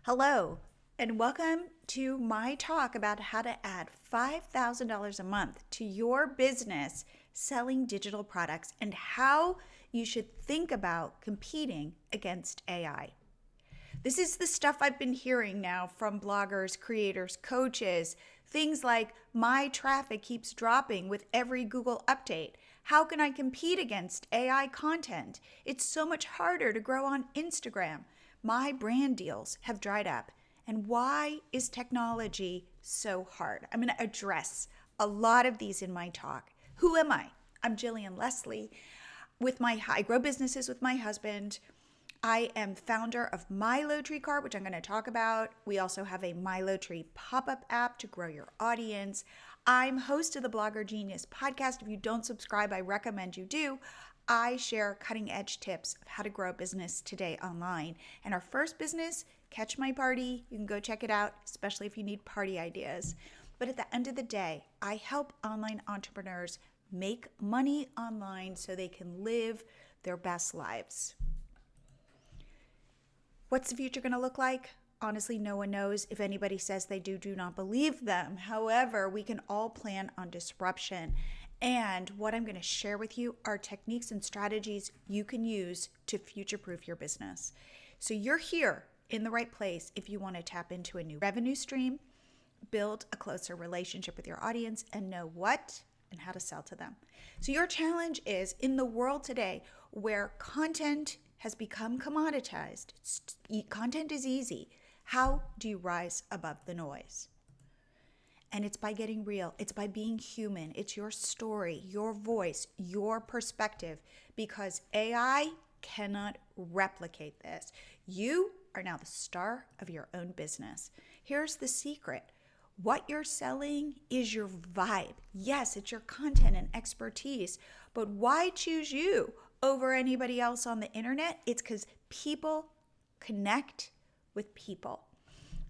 Hello, and welcome to my talk about how to add $5,000 a month to your business selling digital products and how you should think about competing against AI. This is the stuff I've been hearing now from bloggers, creators, coaches, things like my traffic keeps dropping with every Google update. How can I compete against AI content? It's so much harder to grow on Instagram. My brand deals have dried up. And why is technology so hard? I'm going to address a lot of these in my talk. Who am I? I'm Jillian Leslie. I grow businesses with my husband. I am founder of MyLoTree Cart, which I'm going to talk about. We also have a MyLoTree pop-up app to grow your audience. I'm host of the Blogger Genius podcast. If you don't subscribe, I recommend you do. I share cutting edge tips of how to grow a business today online. And our first business, Catch My Party, you can go check it out, especially if you need party ideas. But at the end of the day, I help online entrepreneurs make money online so they can live their best lives. What's the future going to look like? Honestly, no one knows. If anybody says they do not believe them. However, we can all plan on disruption. And what I'm going to share with you are techniques and strategies you can use to future-proof your business. So you're here in the right place if you want to tap into a new revenue stream, build a closer relationship with your audience, and know what and how to sell to them. So your challenge is, in the world today where content has become commoditized, content is easy, how do you rise above the noise? And it's by getting real. It's by being human. It's your story, your voice, your perspective, because AI cannot replicate this. You are now the star of your own business. Here's the secret. What you're selling is your vibe. Yes, it's your content and expertise, but why choose you over anybody else on the internet? It's because people connect with people.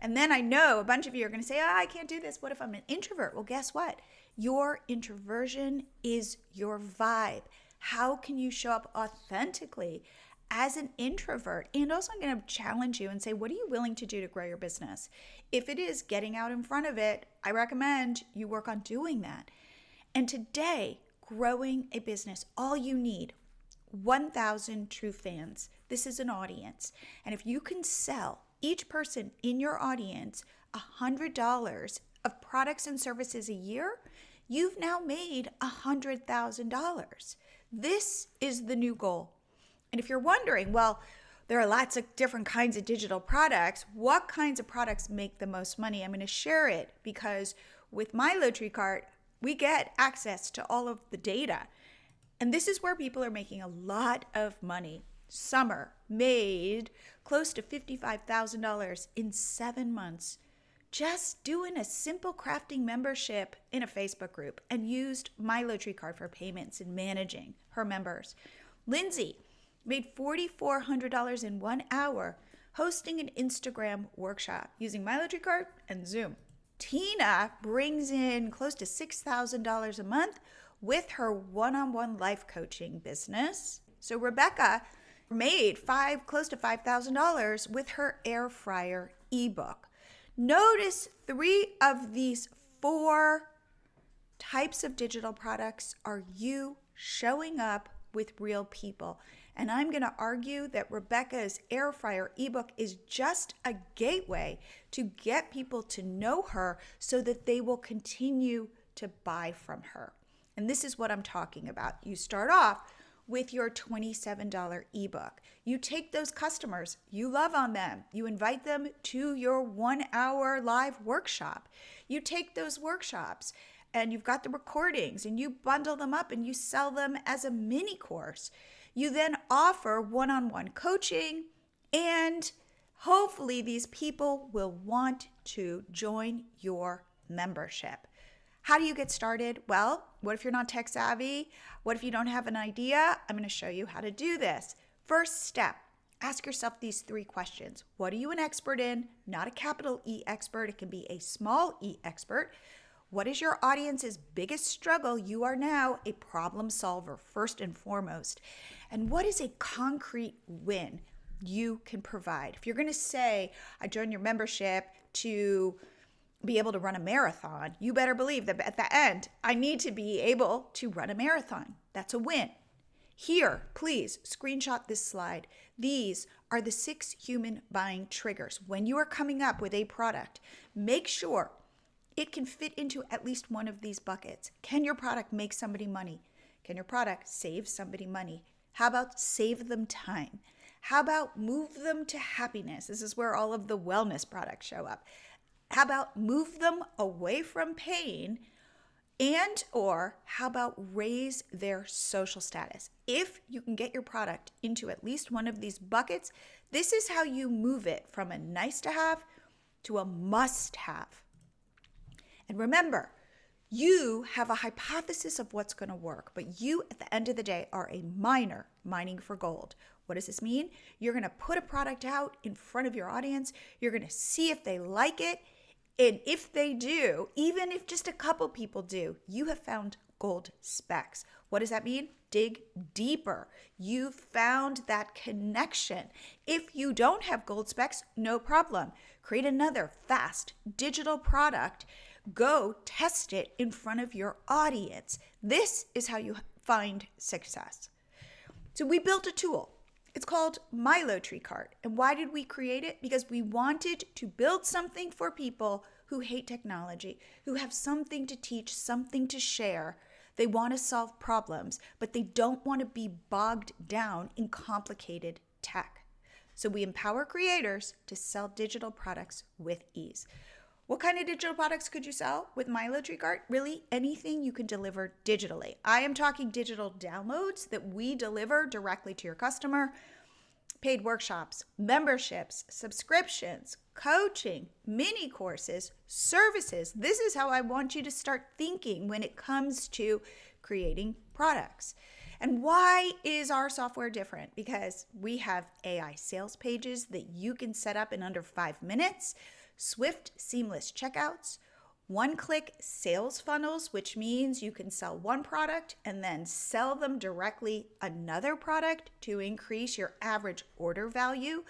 And then I know a bunch of you are going to say, I can't do this. What if I'm an introvert? Well, guess what? Your introversion is your vibe. How can you show up authentically as an introvert? And also, I'm going to challenge you and say, what are you willing to do to grow your business? If it is getting out in front of it, I recommend you work on doing that. And today, growing a business, all you need, 1,000 true fans. This is an audience. And if you can sell each person in your audience $100 of products and services a year, you've now made $100,000. This is the new goal. And if you're wondering, well, there are lots of different kinds of digital products. What kinds of products make the most money? I'm going to share it because with MyLoTree Cart, we get access to all of the data. And this is where people are making a lot of money. Summer made close to $55,000 in 7 months just doing a simple crafting membership in a Facebook group and used MyLoTree Cart for payments and managing her members. Lindsay made $4,400 in 1 hour hosting an Instagram workshop using MyLoTree Cart and Zoom. Tina brings in close to $6,000 a month with her one-on-one life coaching business. So Rebecca made close to $5,000 with her air fryer ebook. Notice 3 of these 4 types of digital products are you showing up with real people. And I'm going to argue that Rebecca's air fryer ebook is just a gateway to get people to know her so that they will continue to buy from her. And this is what I'm talking about. You start off with your $27 ebook. You take those customers, you love on them, you invite them to your 1 hour live workshop. You take those workshops and you've got the recordings and you bundle them up and you sell them as a mini course. You then offer one-on-one coaching, and hopefully these people will want to join your membership. How do you get started? Well, what if you're not tech savvy? What if you don't have an idea? I'm going to show you how to do this. First step, ask yourself these 3 questions. What are you an expert in? Not a capital E expert. It can be a small e expert. What is your audience's biggest struggle? You are now a problem solver, first and foremost. And what is a concrete win? you can provide. If you're going to say, I joined your membership to be able to run a marathon, you better believe that at the end, I need to be able to run a marathon. That's a win. Here, please screenshot this slide. These are the 6 human buying triggers. When you are coming up with a product, make sure it can fit into at least one of these buckets. Can your product make somebody money? Can your product save somebody money? How about save them time? How about move them to happiness? This is where all of the wellness products show up. How about move them away from pain? And or how about raise their social status? If you can get your product into at least one of these buckets, this is how you move it from a nice to have to a must have. And remember, you have a hypothesis of what's going to work, but you at the end of the day are a miner mining for gold. What does this mean? You're going to put a product out in front of your audience. You're going to see if they like it. And if they do, even if just a couple people do, you have found gold specs. What does that mean? Dig deeper. You found that connection. If you don't have gold specs, no problem. Create another fast digital product. Go test it in front of your audience. This is how you find success. So we built a tool. It's called MiloTree Cart. And why did we create it? Because we wanted to build something for people who hate technology, who have something to teach, something to share. They want to solve problems, but they don't want to be bogged down in complicated tech. So we empower creators to sell digital products with ease. What kind of digital products could you sell with MiloTree Cart? Really, anything you can deliver digitally. I am talking digital downloads that we deliver directly to your customer, paid workshops, memberships, subscriptions, coaching, mini courses, services. This is how I want you to start thinking when it comes to creating products. And why is our software different? Because we have AI sales pages that you can set up in under 5 minutes. Swift, seamless checkouts, one-click sales funnels, which means you can sell one product and then sell them directly another product to increase your average order value.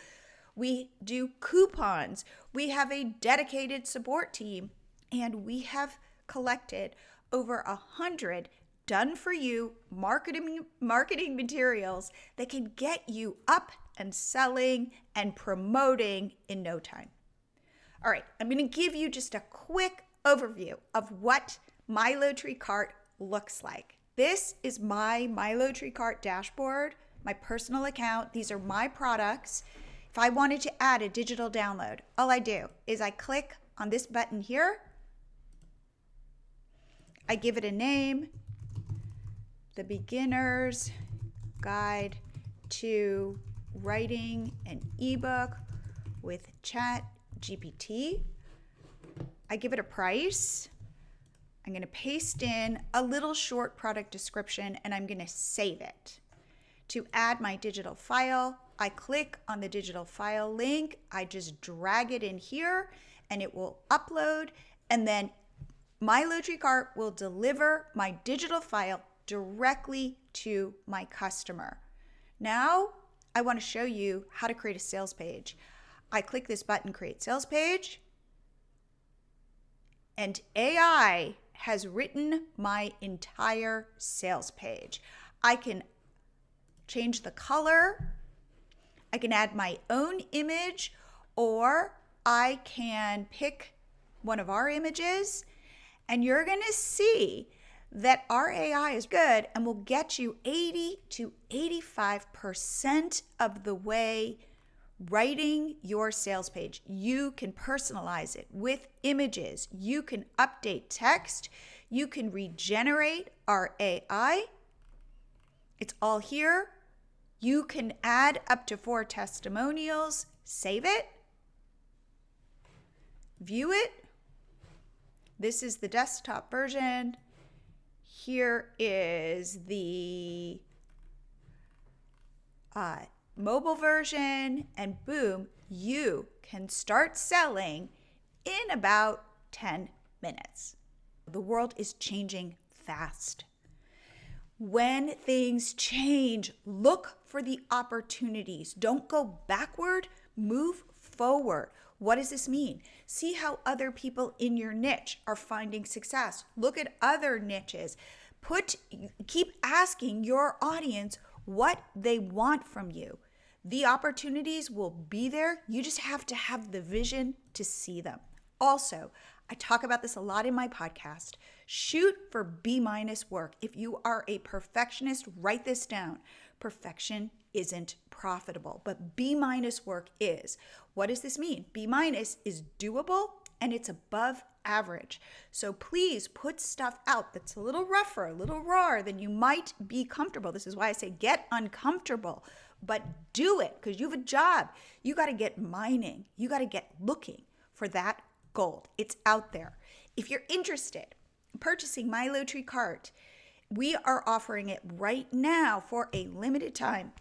We do coupons. We have a dedicated support team, and we have collected over 100 done-for-you marketing materials that can get you up and selling and promoting in no time. All right, I'm going to give you just a quick overview of what MiloTree Cart looks like. This is my MiloTree Cart dashboard, my personal account. These are my products. If I wanted to add a digital download, all I do is I click on this button here. I give it a name, The Beginner's Guide to Writing an Ebook with ChatGPT. I give it a price. I'm going to paste in a little short product description and I'm going to save it. To add my digital file, I click on the digital file link. I just drag it in here and it will upload, and then MiloTree Cart will deliver my digital file directly to my customer. Now, I want to show you how to create a sales page. I click this button, Create Sales Page, and AI has written my entire sales page. I can change the color, I can add my own image, or I can pick one of our images, and you're gonna see that our AI is good and will get you 80 to 85% of the way writing your sales page. You can personalize it with images. You can update text. You can regenerate our AI. It's all here. You can add up to 4 testimonials, save it, view it. This is the desktop version. Here is the mobile version, and boom, you can start selling in about 10 minutes. The world is changing fast. When things change, look for the opportunities. Don't go backward, move forward. What does this mean? See how other people in your niche are finding success. Look at other niches. Keep asking your audience what they want from you. The opportunities will be there. You just have to have the vision to see them. Also, I talk about this a lot in my podcast. Shoot for B- work. If you are a perfectionist, write this down. Perfection isn't profitable, but B- work is. What does this mean? B- is doable and it's above average. So please put stuff out that's a little rougher, a little rawer than you might be comfortable. This is why I say get uncomfortable, but do it because you have a job. You got to get mining. You got to get looking for that gold. It's out there. If you're interested in purchasing MiloTree cart, we are offering it right now for a limited time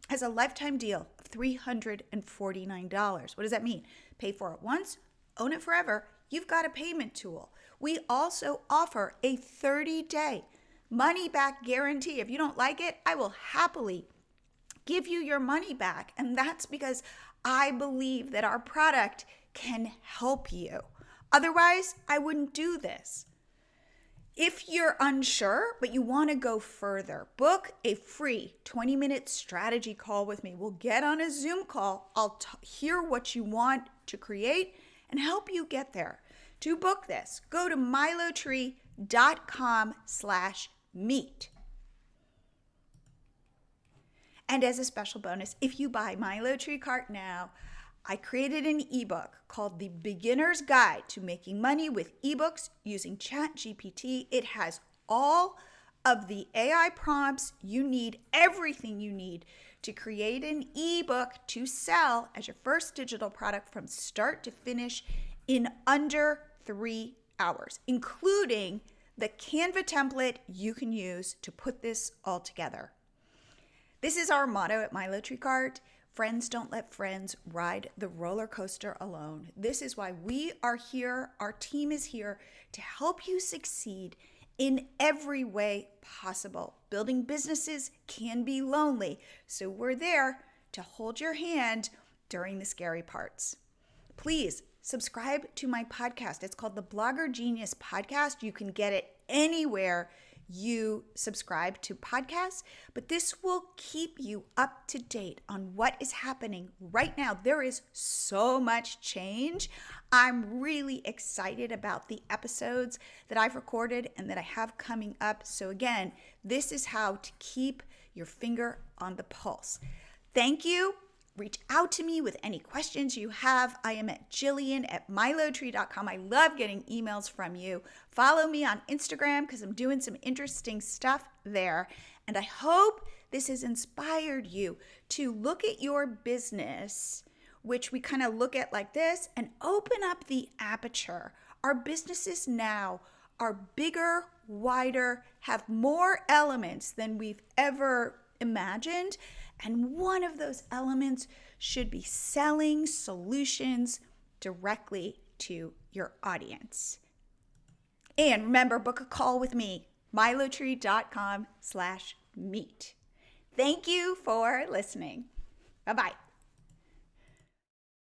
as a lifetime deal of $349. What does that mean? Pay for it once, own it forever. You've got a payment tool. We also offer a 30-day money-back guarantee. If you don't like it, I will happily give you your money back. And that's because I believe that our product can help you. Otherwise, I wouldn't do this. If you're unsure, but you want to go further, book a free 20-minute strategy call with me. We'll get on a Zoom call. I'll hear what you want to create and help you get there. To book this, go to milotree.com/meet. And as a special bonus, if you buy MiloTree cart now, I created an ebook called The Beginner's Guide to Making Money with eBooks using ChatGPT. It has all of the AI prompts you need, everything you need to create an ebook to sell as your first digital product from start to finish in under 3 hours, including the Canva template you can use to put this all together. This is our motto at MiloTree cart. Friends don't let friends ride the roller coaster alone. This is why we are here. Our team is here to help you succeed in every way possible. Building businesses can be lonely, so we're there to hold your hand during the scary parts. Please subscribe to my podcast. It's called the Blogger Genius Podcast. You can get it anywhere you subscribe to podcasts, but this will keep you up to date on what is happening right now. There is so much change. I'm really excited about the episodes that I've recorded and that I have coming up. So again, this is how to keep your finger on the pulse. Thank you. Reach out to me with any questions you have. I am at Jillian@milotree.com. I love getting emails from you. Follow me on Instagram because I'm doing some interesting stuff there. And I hope this has inspired you to look at your business, which we kind of look at like this, and open up the aperture. Our businesses now are bigger, wider, have more elements than we've ever imagined. And one of those elements should be selling solutions directly to your audience. And remember, book a call with me, milotree.com/meet. Thank you for listening. Bye-bye.